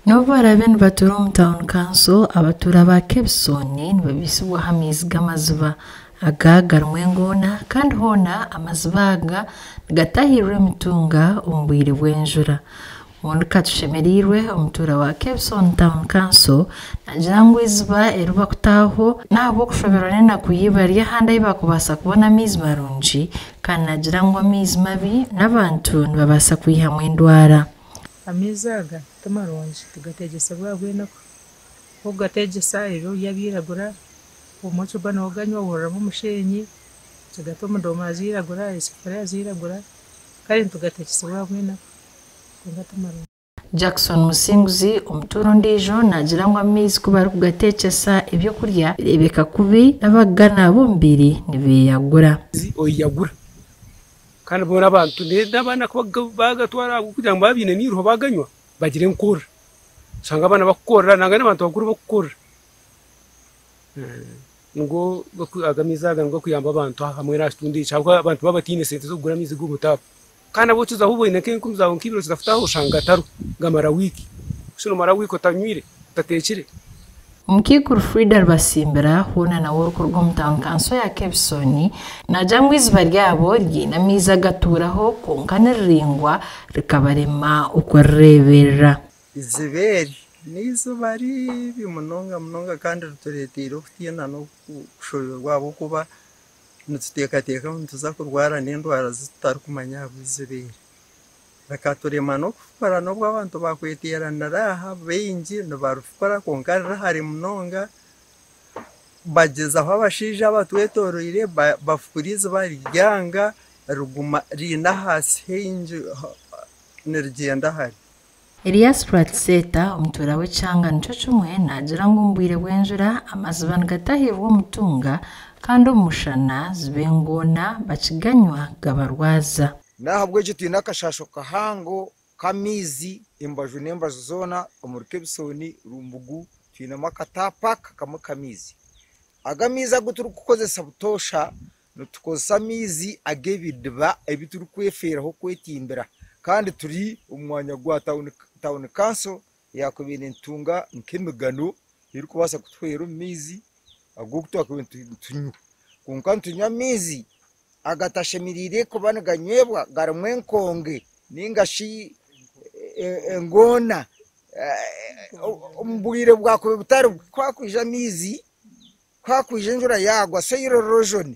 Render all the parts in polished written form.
Novo araben baturum town council abatura ba Kebsoni nibabisibwa hamizi g'amaziba agagarumwe ngona kandi hona amazibaga gatahirwe mitunga umbwiri bw'enjura Monika tushemerirwe omutura wa Kebson Town Council nagira ngu iziba eruba kutaho nabo kushoberana na kuyibarya handa ibakubasa kubona amizi marungi kandi nagira ngu amizi mabi n'abantu nibabasa kuyihamwe endwara amizaga tumarungi tugategesa bwagwena ko gategesa ero yabiragura umuco bana waganywa woramo mushenyi tugatoma ndomazi iragura isifara ziragura kandi tugategesa bwagwena Jackson Musinguzi umuturo ndijo nagira ngo amizi kuba kugatekesa ibyo kurya birebeka kubi n'abagana bombiri nibiyagura oyagura kandi bona abantu n'abana bagatwara kugira ngo babine niruho baganywa bagire nkora sanga abana bakora nangane abantu bakuru bakora ngo agamizaga ngo kuyamba abantu hamwe rashtundi cyangwa abantu babatine sente zo kugura amizi g'umutapo kana bote za hubo inake nkumzaho nkibiro zidafutaho shangataru ngamara wiki shino mara wiki otanywire tatekire Mukikuru Frida basimbera hona na woruko rw'Town Council ya Kebsoni na jangwizi baryabo ryina miza gaturaho konkanirringwa rikabarema uko rebera iziberi nizo bari bimunonga kandi rutoretiro kutiyana no kushorerwa rwabo kuba nututeka ntuza kurwara n'indwara zitari kumanya bizibere bakaturema no kufara no bw'abantu bakweterana raha bengi no barufara konkarira hari munonga bageza aho abashije abatwetorire bafurize baryanga ruguma rina hasi henje nerigenda hari Elias Pratseta umutura we cyanga nico cumwe nagira ngo umbwire bwenjura amaziban gatahirwa mutunga kandi umushana zibengona baciganywa gabarwaza nahabwe giti nakashasho kahango kamizi imbaju nembazo zona umuri Kebsoni rumbugu twina makatapa kamakamizi agamiza guturu kukozesa butosha nutukoza mizi agebidba ebituru kwefera ho kwetimbera kandi turi umwanya gwa town council yakubine ntunga nkemigano iri kubasa kutwera mizi agukutwa kubintu tunyu kunkantunya mizi agatashemirire kubana ganyebwa garamwenkonge ningashi ngona umbwire bwako butari kwakwija mizi kwakwije njura yagwa so yirorojone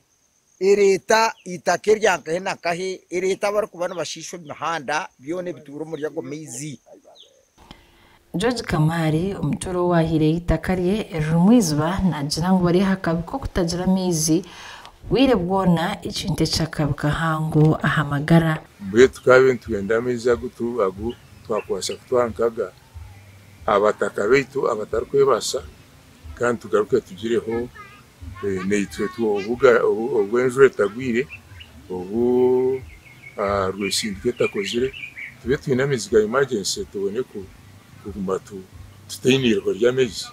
ereta itakerya nkena kahe ereta bar kubana bashisho mihanda byone bituro muri yago mizi George Kamari umuturo wahire itakariye erumwizba nagira ngo bari hakabiko kutagira mizi wire bwona ikinte cyakabika hango ahamagara mbuye tukabintu wenda miza gutubagu twakwasha kutwankaga abataka betu abatari kwebasa kandi tugaruke tugireho neitwe tuvuga obwenjure tagwire obu rwesindike takozire tube twinamiziga emergency tubone ko kugumatu tuteinirwa ryamezi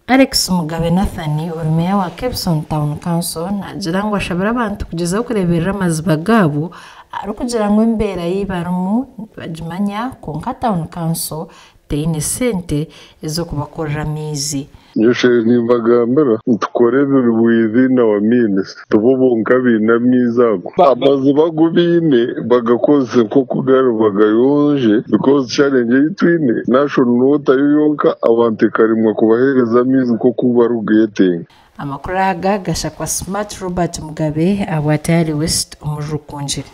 Alex Mugabe Nathani urumeya wa Kebson Town Council nagira ngo ashabira abantu kugeza kureberera amaziba gabo ari kugira ngo imbera yibarumu bajimanya konka Town Council teine sente ezo kubakorera mizi Nyoshe nimbagambira tukorere within our means tubobonka bina mizago amaziba gubine bagakoze ko kugara bagayonje because challenge yitwine national water yonka abantu karimwa kubahereza mizi ko kuba rugeting amakuru aga gashakwa Smart Robert Mugabe abwatari West umujukunjire